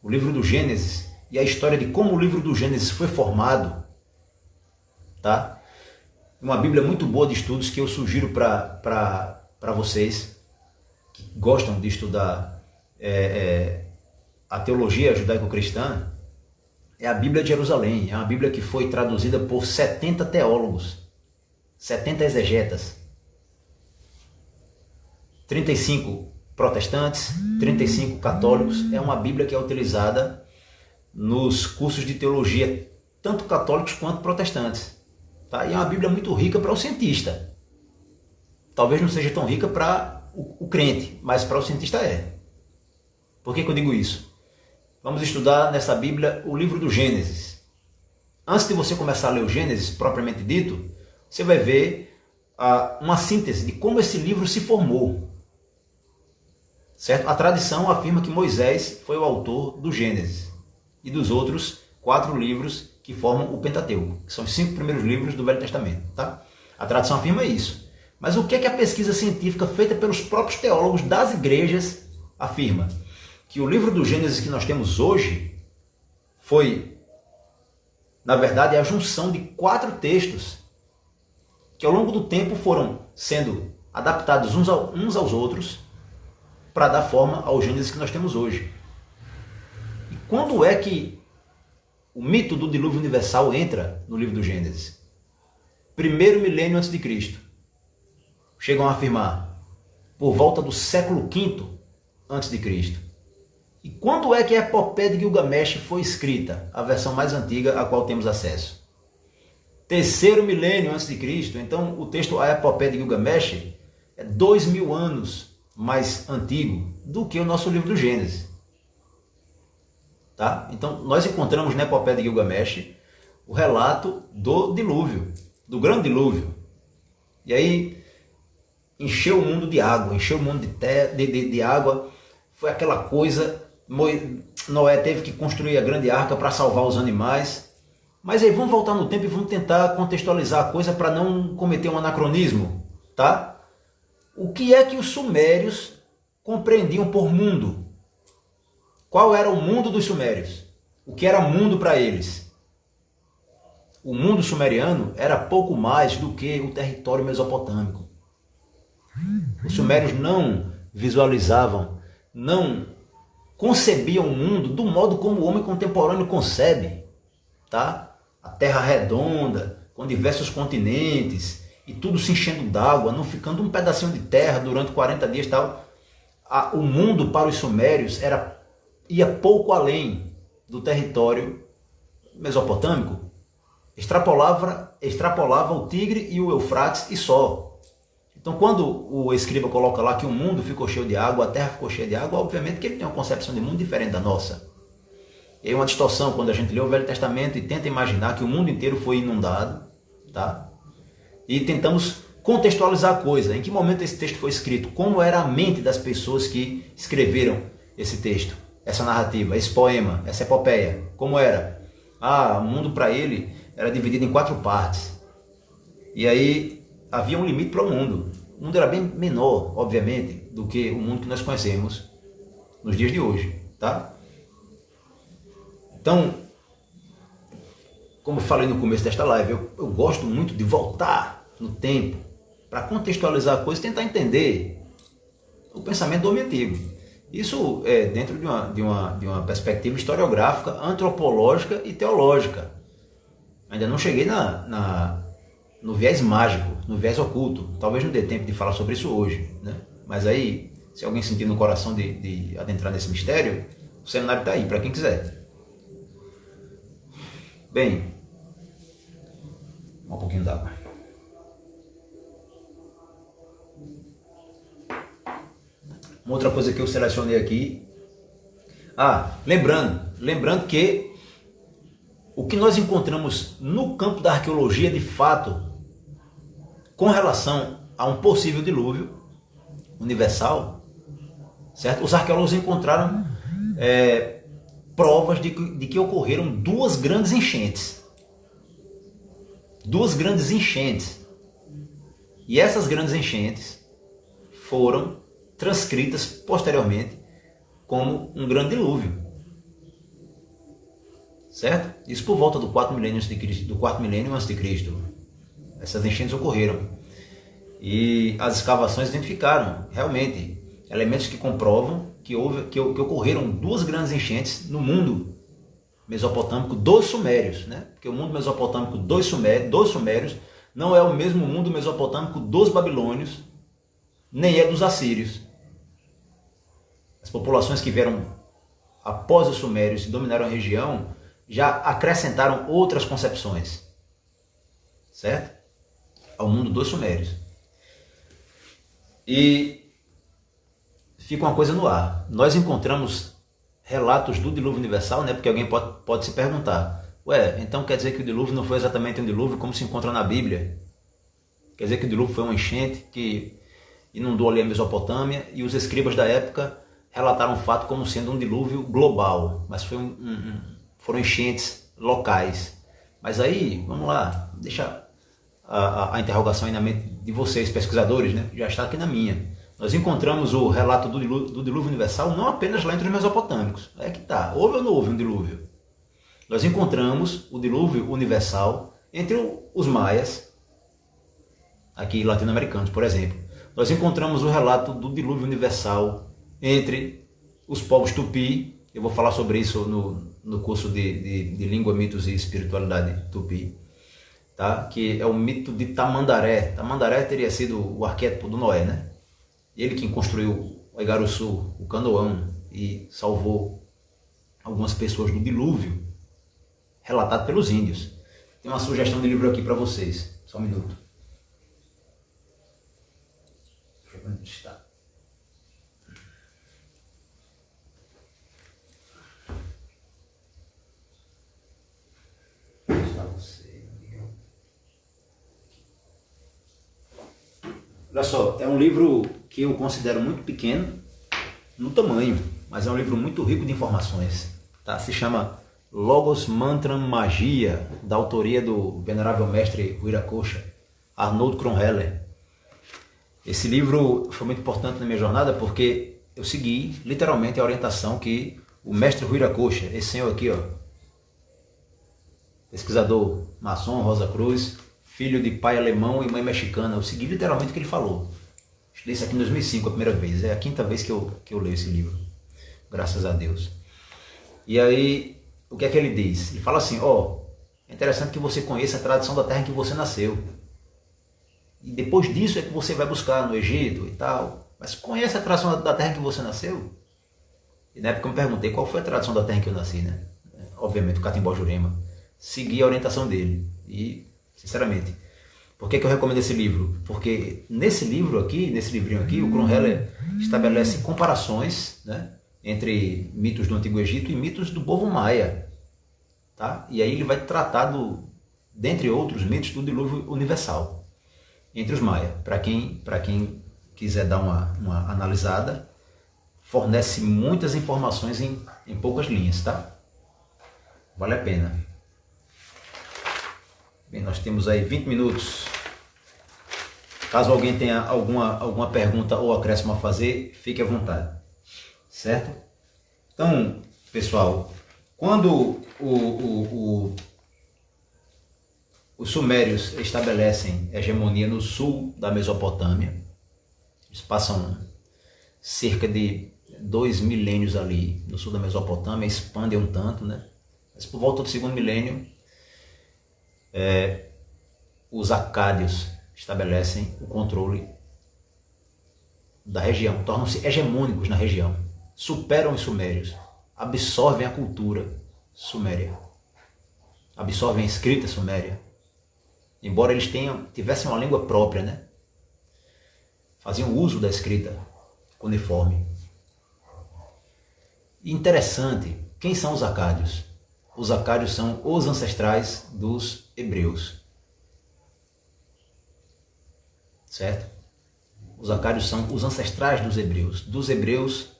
o livro do Gênesis e a história de como o livro do Gênesis foi formado, tá? Uma Bíblia muito boa de estudos que eu sugiro para vocês que gostam de estudar a teologia judaico-cristã, é a Bíblia de Jerusalém. É uma Bíblia que foi traduzida por 70 teólogos, 70 exegetas, 35 protestantes, 35 católicos. É uma Bíblia que é utilizada nos cursos de teologia, tanto católicos quanto protestantes. Tá? E é uma Bíblia muito rica para o cientista. Talvez não seja tão rica para o crente, mas para o cientista é. Por que eu digo isso? Vamos estudar nessa Bíblia o livro do Gênesis. Antes de você começar a ler o Gênesis, propriamente dito, você vai ver uma síntese de como esse livro se formou. Certo? A tradição afirma que Moisés foi o autor do Gênesis e dos outros 4 livros que formam o Pentateuco, que são os 5 primeiros livros do Velho Testamento. Tá? A tradição afirma isso. Mas o que é que a pesquisa científica feita pelos próprios teólogos das igrejas afirma? Que o livro do Gênesis que nós temos hoje foi, na verdade, a junção de 4 textos que ao longo do tempo foram sendo adaptados uns aos outros para dar forma ao Gênesis que nós temos hoje. E quando é que o mito do dilúvio universal entra no livro do Gênesis? Primeiro milênio antes de Cristo. Chegam a afirmar por volta do século V antes de Cristo. E quando é que a Epopeia de Gilgamesh foi escrita? A versão mais antiga a qual temos acesso. Terceiro milênio antes de Cristo. Então o texto A Epopeia de Gilgamesh é 2000 anos mais antigo do que o nosso livro do Gênesis. Tá? Então nós encontramos na Epopeia de Gilgamesh o relato do dilúvio, do grande dilúvio. E aí encheu o mundo de água, encheu o mundo de água. Foi aquela coisa, Noé teve que construir a grande arca para salvar os animais. Mas aí vamos voltar no tempo e vamos tentar contextualizar a coisa para não cometer um anacronismo, tá? O que é que os sumérios compreendiam por mundo? Qual era o mundo dos sumérios? O que era mundo para eles? O mundo sumeriano era pouco mais do que o território mesopotâmico. Os sumérios não visualizavam, não concebiam o mundo do modo como o homem contemporâneo concebe, tá? A terra redonda, com diversos continentes, e tudo se enchendo d'água, não ficando um pedacinho de terra durante 40 dias e tal. O mundo para os sumérios ia pouco além do território mesopotâmico. Extrapolava o Tigre e o Eufrates e só. Então quando o escriba coloca lá que o mundo ficou cheio de água, a terra ficou cheia de água, obviamente que ele tem uma concepção de mundo diferente da nossa. E é uma distorção quando a gente lê o Velho Testamento e tenta imaginar que o mundo inteiro foi inundado, tá? E tentamos contextualizar a coisa. Em que momento esse texto foi escrito? Como era a mente das pessoas que escreveram esse texto? essa narrativa, esse poema, essa epopeia? Como era? O mundo para ele era dividido em 4 partes. E aí havia um limite para o mundo. O mundo era bem menor, obviamente, do que o mundo que nós conhecemos nos dias de hoje, tá? Então, como eu falei no começo desta live, eu gosto muito de voltar no tempo para contextualizar a coisa e tentar entender o pensamento do homem antigo. Isso é dentro de uma perspectiva historiográfica, antropológica e teológica. Ainda não cheguei no viés mágico, no viés oculto. Talvez não dê tempo de falar sobre isso hoje, né? Mas aí, se alguém sentir no coração de adentrar nesse mistério, o seminário está aí, para quem quiser. Bem, um pouquinho d'água. Uma outra coisa que eu selecionei aqui. Lembrando que o que nós encontramos no campo da arqueologia, de fato, com relação a um possível dilúvio universal, certo? Os arqueólogos encontraram provas de que ocorreram 2 grandes enchentes. 2 grandes enchentes. E essas grandes enchentes foram transcritas posteriormente como um grande dilúvio. Certo? Isso por volta do 4º milênio antes de Cristo. Essas enchentes ocorreram. E as escavações identificaram realmente elementos que comprovam que ocorreram 2 grandes enchentes no mundo mesopotâmico dos sumérios, né? Porque o mundo mesopotâmico dos sumérios não é o mesmo mundo mesopotâmico dos babilônios, nem é dos assírios. As populações que vieram após os sumérios e dominaram a região já acrescentaram outras concepções, certo? Ao mundo dos sumérios. E fica uma coisa no ar. Nós encontramos relatos do dilúvio universal, né? Porque alguém pode se perguntar, então quer dizer que o dilúvio não foi exatamente um dilúvio como se encontra na Bíblia? Quer dizer que o dilúvio foi uma enchente que inundou ali a Mesopotâmia e os escribas da época relataram o fato como sendo um dilúvio global, mas foram enchentes locais. Mas aí, vamos lá, deixa a interrogação aí na mente de vocês, pesquisadores, né? Já está aqui na minha. Nós encontramos o relato do dilúvio universal não apenas lá entre os mesopotâmicos. É que tá, houve ou não houve um dilúvio? Nós encontramos o dilúvio universal entre os maias, aqui latino-americanos, por exemplo. Nós encontramos o relato do dilúvio universal entre os povos tupi. Eu vou falar sobre isso no curso de Língua, Mitos e Espiritualidade Tupi, tá? Que é o mito de Tamandaré. Tamandaré teria sido o arquétipo do Noé, né? Ele quem construiu o Igaruçu, o Canoão, e salvou algumas pessoas do dilúvio, relatado pelos índios. Tem uma sugestão de livro aqui para vocês. Só um minuto. Deixa eu ver onde está. Olha só, é um livro que eu considero muito pequeno no tamanho, mas é um livro muito rico de informações. Tá? Se chama Logos Mantram Magia, da autoria do venerável mestre Viracosha, Arnold Kronheller. Esse livro foi muito importante na minha jornada porque eu segui literalmente a orientação que o mestre Viracosha, esse senhor aqui, ó, pesquisador maçom, Rosa Cruz, filho de pai alemão e mãe mexicana, eu segui literalmente o que ele falou. Li isso aqui em 2005 a primeira vez, é a 5ª vez que eu leio esse livro, graças a Deus. E aí, o que é que ele diz? Ele fala assim, é interessante que você conheça a tradição da terra em que você nasceu. E depois disso é que você vai buscar no Egito e tal. Mas conhece a tradição da terra em que você nasceu? E na época eu me perguntei qual foi a tradição da terra em que eu nasci, né? Obviamente o Catimbó Jurema. Segui a orientação dele. E, sinceramente, por que eu recomendo esse livro? Porque nesse livrinho aqui, o Kronheller estabelece comparações, né, entre mitos do Antigo Egito e mitos do povo maia. Tá? E aí ele vai tratar, dentre outros, mitos do dilúvio universal entre os maia. Para quem quiser dar uma analisada, fornece muitas informações em poucas linhas, tá? Vale a pena. Bem, nós temos aí 20 minutos. Caso alguém tenha alguma pergunta ou acréscimo a fazer, fique à vontade. Certo? Então, pessoal, quando os sumérios estabelecem hegemonia no sul da Mesopotâmia, eles passam cerca de 2 milênios ali no sul da Mesopotâmia, expandem um tanto, né? Mas por volta do segundo milênio, os acádios estabelecem o controle da região, tornam-se hegemônicos na região, superam os sumérios, absorvem a cultura suméria, absorvem a escrita suméria, embora eles tivessem uma língua própria, né? Faziam uso da escrita cuneiforme. E interessante, quem são os acádios? Os acádios são os ancestrais dos hebreus. Certo? Os acádios são os ancestrais dos hebreus. Dos hebreus,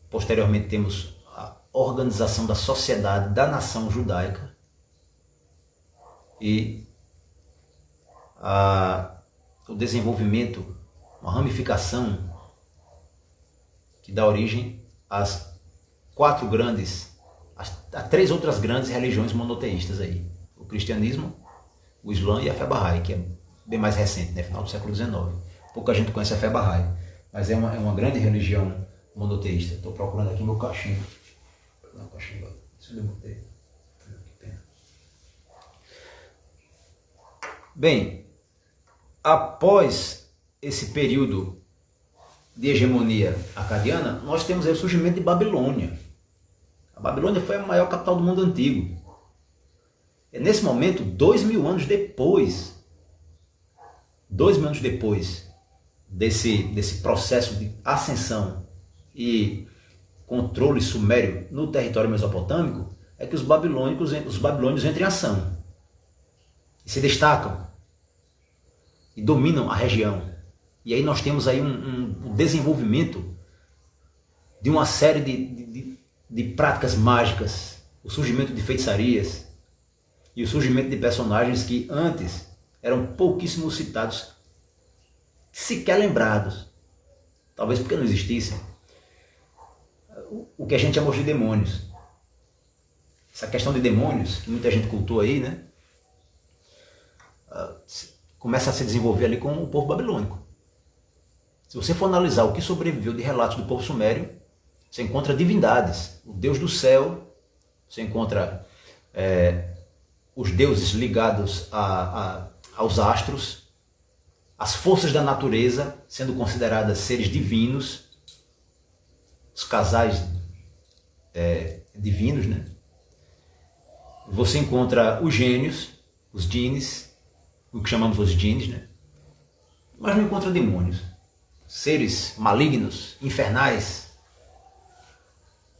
posteriormente temos a organização da sociedade da nação judaica e o desenvolvimento, uma ramificação que dá origem às a 3 outras grandes religiões monoteístas aí. O cristianismo, o Islã e a fé Bahá'í, que é bem mais recente, né? Final do século XIX. Pouca gente conhece a fé Bahá'í, mas é uma grande religião monoteísta. Estou procurando aqui meu cachimbo. Vou pegar um cachimbo. Se eu botei. Que pena. Bem, após esse período de hegemonia acadiana, nós temos aí o surgimento de Babilônia. A Babilônia foi a maior capital do mundo antigo. É nesse momento, 2.000 anos depois, desse processo de ascensão e controle sumério no território mesopotâmico, é que os babilônios entram em ação e se destacam e dominam a região. E aí nós temos aí um desenvolvimento de uma série de práticas mágicas, o surgimento de feitiçarias e o surgimento de personagens que antes eram pouquíssimo citados, sequer lembrados, talvez porque não existissem, o que a gente chama de demônios. Essa questão de demônios, que muita gente cultua aí, né? Começa a se desenvolver ali com o povo babilônico. Se você for analisar o que sobreviveu de relatos do povo sumério, você encontra divindades, o Deus do céu, você encontra os deuses ligados aos astros, as forças da natureza sendo consideradas seres divinos, os casais divinos, né? Você encontra os gênios, os djinns, o que chamamos os djinns, né? Mas não encontra demônios, seres malignos, infernais.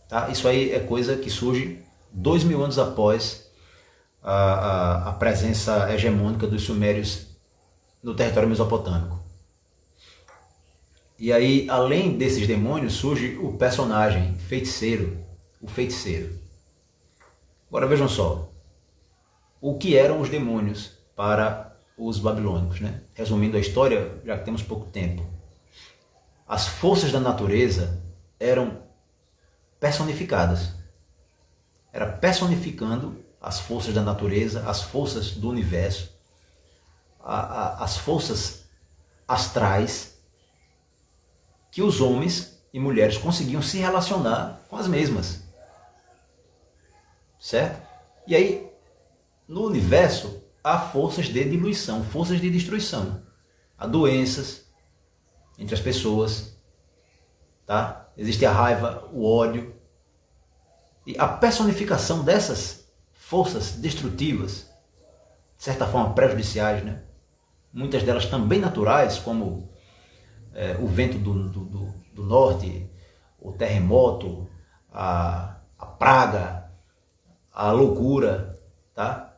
Tá? Isso aí é coisa que surge 2.000 anos após a presença hegemônica dos sumérios no território mesopotâmico. E aí, além desses demônios, surge o personagem feiticeiro, o feiticeiro. Agora vejam só, o que eram os demônios para os babilônicos, né? Resumindo a história, já que temos pouco tempo. As forças da natureza eram personificadas. Era personificando as forças da natureza, as forças do universo, as forças astrais, que os homens e mulheres conseguiam se relacionar com as mesmas. Certo? E aí, no universo, há forças de diluição, forças de destruição. Há doenças entre as pessoas, tá? Existe a raiva, o ódio. E a personificação dessas forças destrutivas, de certa forma prejudiciais, né? Muitas delas também naturais, como o vento do norte, o terremoto, a praga, a loucura, tá?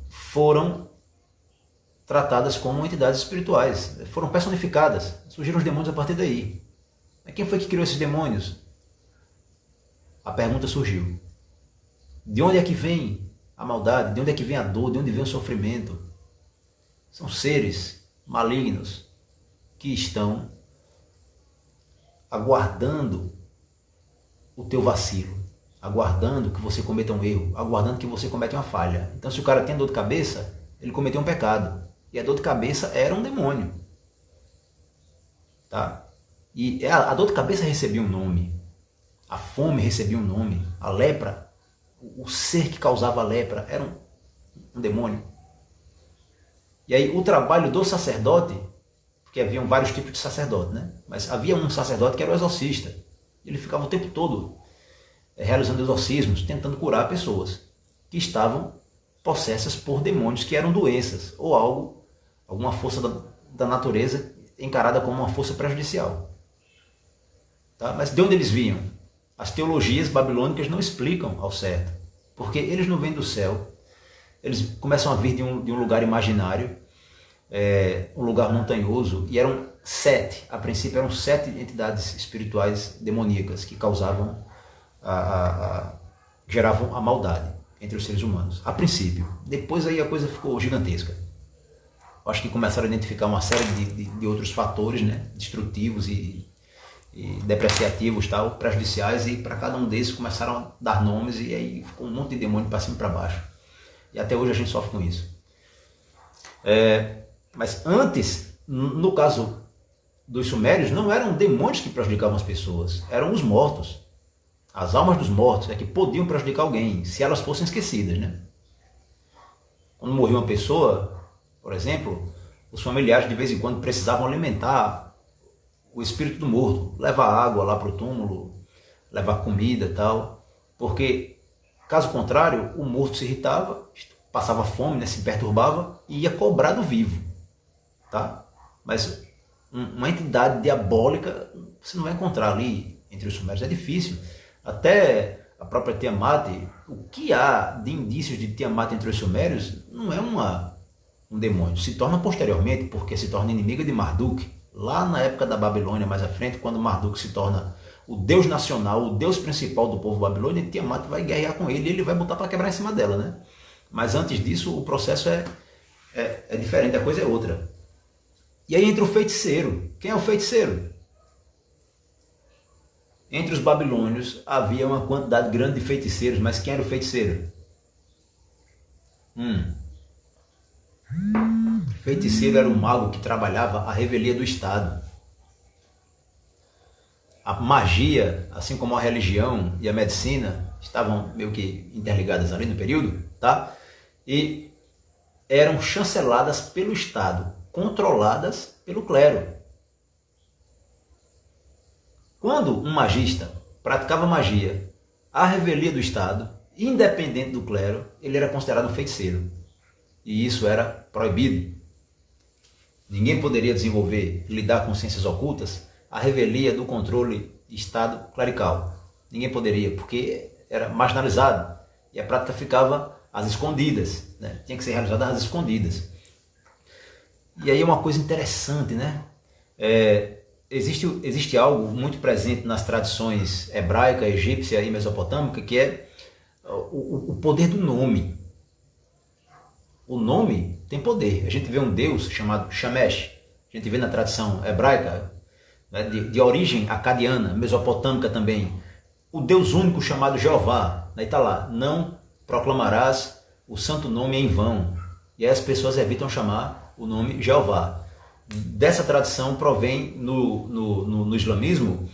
Foram tratadas como entidades espirituais, foram personificadas, surgiram os demônios a partir daí. Mas quem foi que criou esses demônios? A pergunta surgiu. De onde é que vem a maldade? De onde é que vem a dor? De onde vem o sofrimento? São seres malignos que estão aguardando o teu vacilo, aguardando que você cometa um erro, aguardando que você cometa uma falha. Então, se o cara tem dor de cabeça, ele cometeu um pecado. E a dor de cabeça era um demônio. Tá? E a dor de cabeça recebia um nome. A fome recebia um nome. A lepra, o ser que causava a lepra, era um demônio. E aí o trabalho do sacerdote, porque haviam vários tipos de sacerdote, né? Mas havia um sacerdote que era o exorcista. Ele ficava o tempo todo realizando exorcismos, tentando curar pessoas que estavam possessas por demônios, que eram doenças ou alguma força da natureza encarada como uma força prejudicial. Tá? Mas de onde eles vinham? As teologias babilônicas não explicam ao certo, porque eles não vêm do céu, eles começam a vir de um lugar imaginário, um lugar montanhoso, e a princípio eram 7 entidades espirituais demoníacas que causavam, geravam a maldade entre os seres humanos, a princípio. Depois aí a coisa ficou gigantesca. Acho que começaram a identificar uma série de outros fatores, né, destrutivos e depreciativos, tal, prejudiciais, e para cada um desses começaram a dar nomes, e aí ficou um monte de demônio para cima e para baixo. E até hoje a gente sofre com isso. Mas antes, no caso dos sumérios, não eram demônios que prejudicavam as pessoas, eram os mortos. As almas dos mortos é que podiam prejudicar alguém, se elas fossem esquecidas, né? Quando morria uma pessoa, por exemplo, os familiares de vez em quando precisavam alimentar o espírito do morto, levar água lá para o túmulo, levar comida e tal, porque caso contrário, o morto se irritava, passava fome, né, se perturbava e ia cobrar do vivo, tá? Mas uma entidade diabólica você não vai encontrar ali entre os sumérios, é difícil. Até a própria Tiamat, o que há de indícios de Tiamat entre os sumérios não é um demônio, se torna posteriormente, porque se torna inimiga de Marduk, lá na época da Babilônia, mais à frente, quando Marduk se torna o deus nacional, o deus principal do povo babilônico, Tiamat vai guerrear com ele e ele vai botar para quebrar em cima dela, né? Mas antes disso, o processo é diferente, a coisa é outra. E aí entra o feiticeiro. Quem é o feiticeiro? Entre os babilônios havia uma quantidade grande de feiticeiros, mas quem era o feiticeiro? Feiticeiro era um mago que trabalhava a revelia do Estado. A magia, assim como a religião e a medicina, estavam meio que interligadas ali no período, tá? E eram chanceladas pelo Estado, controladas pelo clero. Quando um magista praticava magia à revelia do Estado, independente do clero, ele era considerado um feiticeiro. E isso era proibido. Ninguém poderia desenvolver, lidar com ciências ocultas à revelia do controle Estado clerical. Ninguém poderia, porque era marginalizado. E a prática ficava às escondidas, né? Tinha que ser realizada às escondidas. E aí é uma coisa interessante, né? Existe algo muito presente nas tradições hebraica, egípcia e mesopotâmica, que é o poder do nome. O nome tem poder. A gente vê um deus chamado Shamesh, a gente vê na tradição hebraica, né, de origem acadiana, mesopotâmica também, o Deus único chamado Jeová. Aí está lá, não proclamarás o santo nome em vão. E aí as pessoas evitam chamar o nome Jeová. Dessa tradição provém no islamismo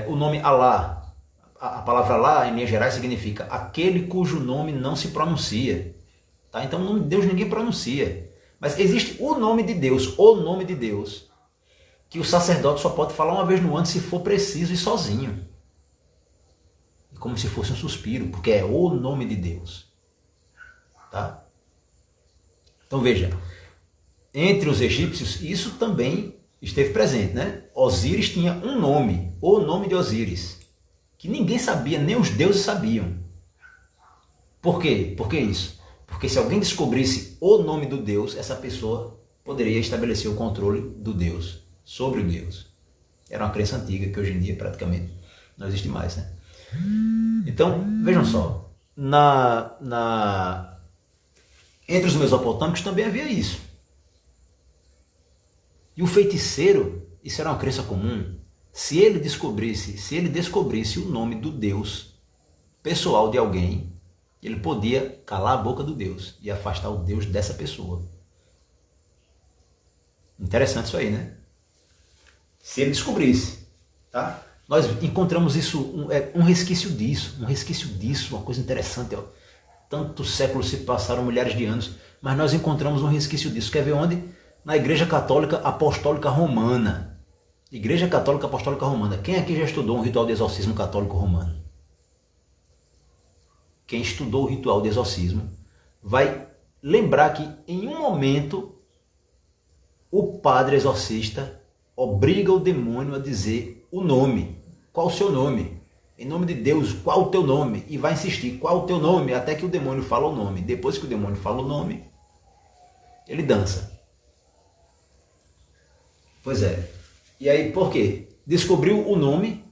o nome Alá. A palavra Alá, em linhas gerais, significa aquele cujo nome não se pronuncia. Tá? Então o nome de Deus ninguém pronuncia. Mas existe o nome de Deus, que o sacerdote só pode falar uma vez no ano se for preciso e sozinho. Como se fosse um suspiro, porque é o nome de Deus. Tá? Então veja, entre os egípcios isso também esteve presente, né? Osíris tinha um nome, o nome de Osíris, que ninguém sabia, nem os deuses sabiam. Por quê? Por que isso? Porque se alguém descobrisse o nome do Deus, essa pessoa poderia estabelecer o controle do Deus, sobre o Deus. Era uma crença antiga que hoje em dia praticamente não existe mais, né? Então, vejam só, entre os mesopotâmicos também havia isso. E o feiticeiro, isso era uma crença comum, se ele descobrisse o nome do Deus pessoal de alguém, ele podia calar a boca do Deus e afastar o Deus dessa pessoa. Interessante isso aí, né? Se ele descobrisse, tá? Nós encontramos isso, um resquício disso, uma coisa interessante, ó. Tantos séculos se passaram, milhares de anos, mas nós encontramos um resquício disso. Quer ver onde? Na Igreja Católica Apostólica Romana. Igreja Católica Apostólica Romana. Quem aqui já estudou um ritual de exorcismo católico romano? Quem estudou o ritual de exorcismo vai lembrar que em um momento o padre exorcista obriga o demônio a dizer o nome. Qual o seu nome? Em nome de Deus, qual o teu nome? E vai insistir, qual o teu nome? Até que o demônio fala o nome. Depois que o demônio fala o nome, ele dança. Pois é. E aí, por quê? Descobriu o nome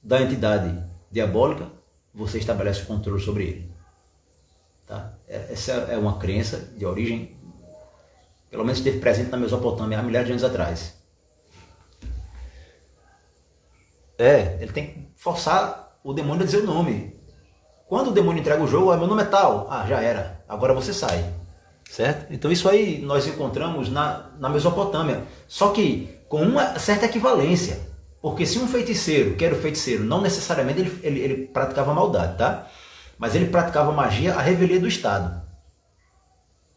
da entidade diabólica, você estabelece o controle sobre ele. Tá? Essa é uma crença de origem, pelo menos esteve presente na Mesopotâmia há milhares de anos atrás. Ele tem que forçar o demônio a dizer o nome. Quando o demônio entrega o jogo, meu nome é tal. Já era. Agora você sai. Certo? Então isso aí nós encontramos na Mesopotâmia. Só que com uma certa equivalência. Porque se um feiticeiro, que era o feiticeiro, não necessariamente ele praticava maldade, tá? Mas ele praticava magia à revelia do Estado.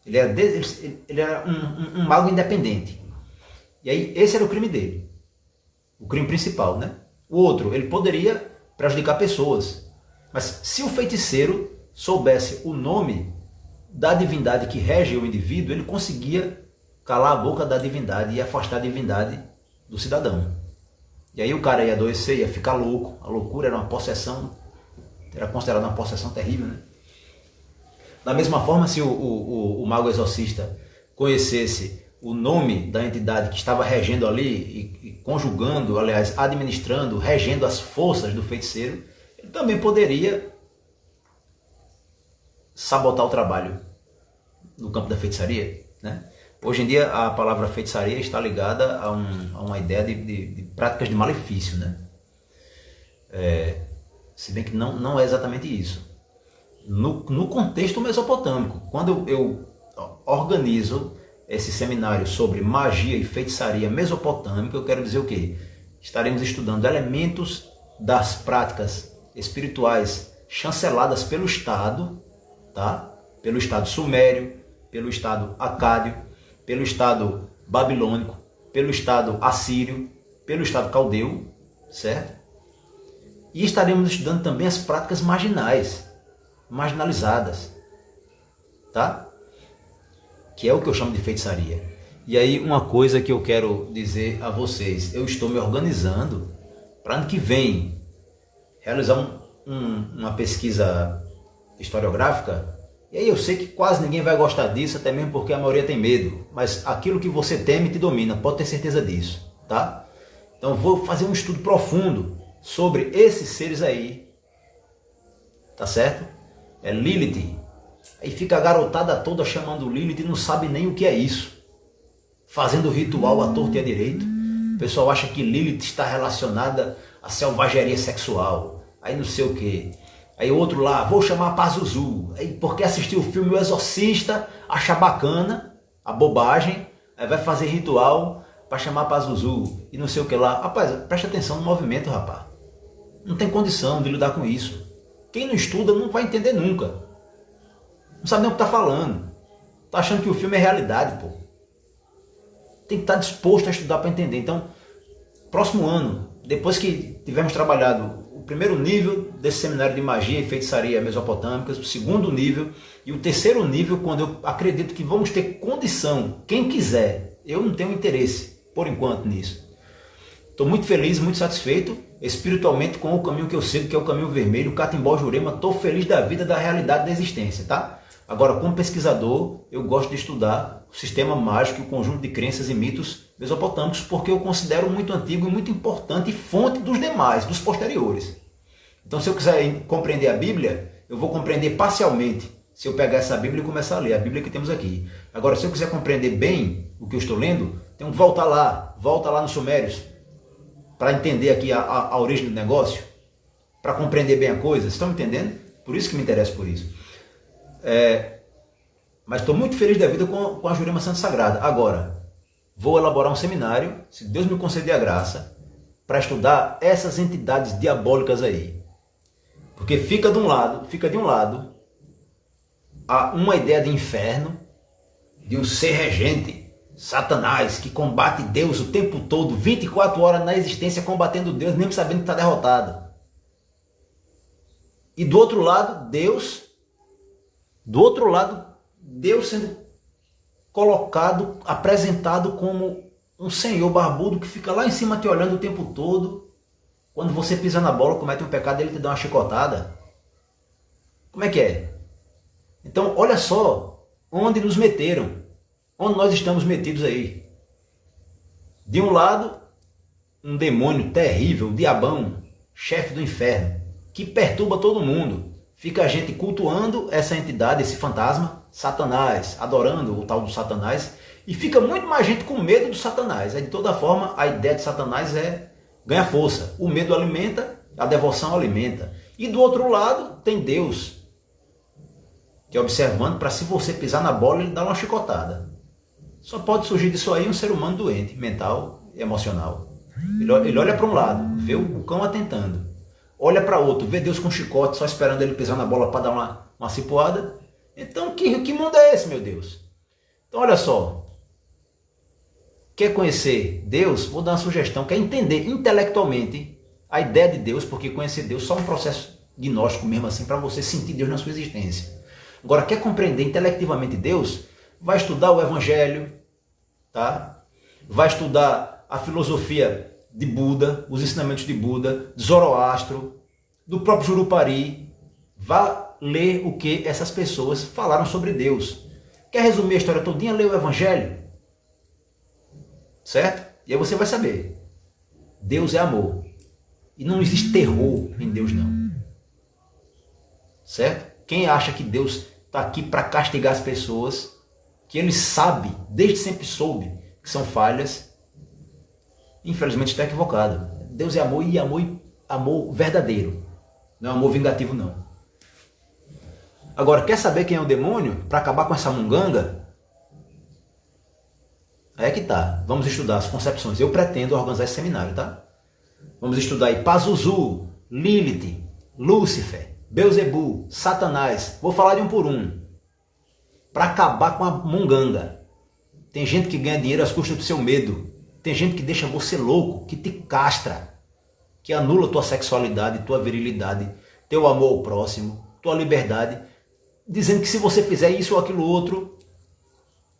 Ele era um mago independente. E aí esse era o crime dele. O crime principal, né? O outro, ele poderia prejudicar pessoas. Mas se o feiticeiro soubesse o nome da divindade que rege o indivíduo, ele conseguia calar a boca da divindade e afastar a divindade do cidadão. E aí o cara ia adoecer, ia ficar louco. A loucura era uma possessão, era considerada uma possessão terrível, né? Da mesma forma, se o mago exorcista conhecesse o nome da entidade que estava regendo ali e conjugando, aliás, administrando, regendo as forças do feiticeiro, ele também poderia sabotar o trabalho no campo da feitiçaria, né? Hoje em dia a palavra feitiçaria está ligada a uma ideia de práticas de malefício, né? Se bem que não é exatamente isso. No contexto mesopotâmico, quando eu organizo esse seminário sobre magia e feitiçaria mesopotâmica, eu quero dizer o quê? Estaremos estudando elementos das práticas espirituais chanceladas pelo Estado, tá? Pelo Estado sumério, pelo Estado acádio, pelo Estado babilônico, pelo Estado assírio, pelo Estado caldeu, certo? E estaremos estudando também as práticas marginalizadas, tá? Que é o que eu chamo de feitiçaria. E aí uma coisa que eu quero dizer a vocês, eu estou me organizando para ano que vem realizar uma pesquisa historiográfica. E aí eu sei que quase ninguém vai gostar disso, até mesmo porque a maioria tem medo. Mas aquilo que você teme te domina, pode ter certeza disso, tá? Então eu vou fazer um estudo profundo sobre esses seres aí, tá certo? Lilith. Aí fica a garotada toda chamando Lilith e não sabe nem o que é isso. Fazendo ritual à torta e à direito. O pessoal acha que Lilith está relacionada à selvageria sexual. Aí não sei o que. Aí outro lá, vou chamar Pazuzu. Aí porque assistiu o filme O Exorcista, acha bacana a bobagem, aí vai fazer ritual para chamar Pazuzu e não sei o que lá. Rapaz, presta atenção no movimento, rapaz. Não tem condição de lidar com isso. Quem não estuda não vai entender nunca. Não sabe nem o que está falando. Está achando que o filme é realidade, pô. Tem que estar disposto a estudar para entender. Então, próximo ano, depois que tivermos trabalhado o primeiro nível desse seminário de magia e feitiçaria mesopotâmicas, o segundo nível e o terceiro nível, quando eu acredito que vamos ter condição, quem quiser, eu não tenho interesse, por enquanto, nisso. Estou muito feliz, muito satisfeito, espiritualmente, com o caminho que eu sigo, que é o caminho vermelho, o Catimbó Jurema. Estou feliz da vida, da realidade da existência, tá? Agora, como pesquisador, eu gosto de estudar o sistema mágico e o conjunto de crenças e mitos mesopotâmicos, porque eu considero muito antigo e muito importante e fonte dos demais, dos posteriores. Então, se eu quiser compreender a Bíblia, eu vou compreender parcialmente, se eu pegar essa Bíblia e começar a ler a Bíblia que temos aqui. Agora, se eu quiser compreender bem o que eu estou lendo, tenho que volta lá nos Sumérios, para entender aqui a origem do negócio, para compreender bem a coisa. Vocês estão me entendendo? Por isso que me interesso por isso. Mas estou muito feliz da vida com a Jurema Santa Sagrada. Agora, vou elaborar um seminário, se Deus me conceder a graça, para estudar essas entidades diabólicas aí. Porque fica de um lado uma ideia de inferno, de um ser regente, Satanás, que combate Deus o tempo todo, 24 horas na existência combatendo Deus, mesmo sabendo que está derrotado. E do outro lado, Deus sendo colocado, apresentado como um senhor barbudo que fica lá em cima te olhando o tempo todo. Quando você pisa na bola, comete um pecado, ele te dá uma chicotada. Como é que é? Então, olha só onde nos meteram, onde nós estamos metidos aí. De um lado, um demônio terrível, um diabão, chefe do inferno, que perturba todo mundo. Fica a gente cultuando essa entidade, esse fantasma, Satanás, adorando o tal do Satanás, e fica muito mais gente com medo do Satanás. De toda forma, a ideia de Satanás é ganhar força. O medo alimenta, a devoção alimenta. E do outro lado tem Deus, que é observando para, se você pisar na bola, ele dá uma chicotada. Só pode surgir disso aí um ser humano doente, mental e emocional. Ele olha para um lado, vê o cão atentando. Olha para outro, vê Deus com chicote, só esperando ele pisar na bola para dar uma cipuada. Então, que mundo é esse, meu Deus? Então, olha só. Quer conhecer Deus? Vou dar uma sugestão. Quer entender intelectualmente a ideia de Deus? Porque conhecer Deus é só um processo gnóstico mesmo assim, para você sentir Deus na sua existência. Agora, quer compreender intelectivamente Deus? Vai estudar o Evangelho, tá? Vai estudar a filosofia de Buda, os ensinamentos de Buda, de Zoroastro, do próprio Jurupari. Vá ler o que essas pessoas falaram sobre Deus. Quer resumir a história todinha? Lê o Evangelho. Certo? E aí você vai saber. Deus é amor. E não existe terror em Deus, não. Certo? Quem acha que Deus está aqui para castigar as pessoas, que ele sabe, desde sempre soube, que são falhas, infelizmente está equivocado. Deus é amor, e amor verdadeiro. Não é amor vingativo, não. Agora, quer saber quem é o demônio? Para acabar com essa munganga? Aí é que tá. Vamos estudar as concepções. Eu pretendo organizar esse seminário, tá? Vamos estudar aí Pazuzu, Lilith, Lúcifer, Beelzebub, Satanás. Vou falar de um por um. Para acabar com a munganga. Tem gente que ganha dinheiro às custas do seu medo. Tem gente que deixa você louco, que te castra, que anula tua sexualidade, tua virilidade, teu amor ao próximo, tua liberdade, dizendo que se você fizer isso ou aquilo outro,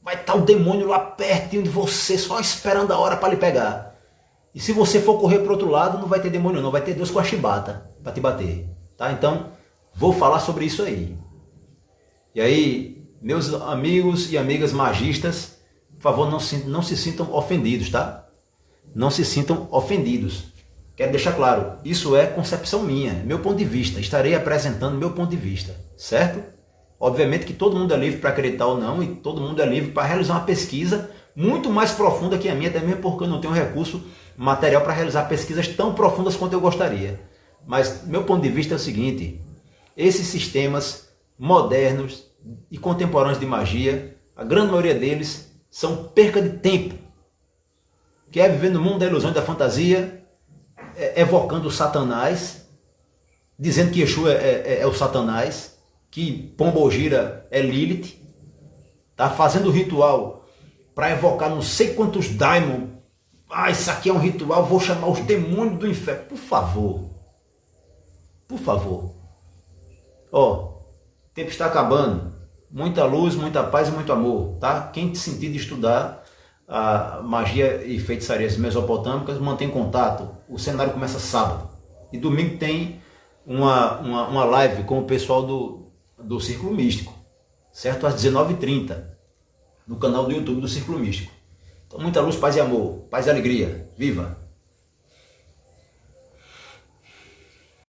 vai estar o demônio lá pertinho de você, só esperando a hora para lhe pegar. E se você for correr para o outro lado, não vai ter demônio não, vai ter Deus com a chibata para te bater. Tá? Então, vou falar sobre isso aí. E aí, meus amigos e amigas magistas, por favor, não se sintam ofendidos, tá? Não se sintam ofendidos. Quero deixar claro, isso é concepção minha, meu ponto de vista. Estarei apresentando meu ponto de vista, certo? Obviamente que todo mundo é livre para acreditar ou não, e todo mundo é livre para realizar uma pesquisa muito mais profunda que a minha, até mesmo porque eu não tenho recurso material para realizar pesquisas tão profundas quanto eu gostaria. Mas meu ponto de vista é o seguinte: esses sistemas modernos e contemporâneos de magia, a grande maioria deles são perca de tempo, que é viver no mundo da ilusão e da fantasia, evocando o Satanás, dizendo que Exu é o Satanás, que Pombogira é Lilith, tá fazendo ritual para evocar não sei quantos daimon. Isso aqui é um ritual, vou chamar os demônios do inferno. Por favor. Por favor. O tempo está acabando. Muita luz, muita paz e muito amor, tá? Quem sentir de estudar a magia e feitiçarias mesopotâmicas, mantém contato. O seminário começa sábado. E domingo tem uma live com o pessoal do Círculo Místico. certo? Às 19h30, no canal do YouTube do Círculo Místico. Então, muita luz, paz e amor, paz e alegria. Viva!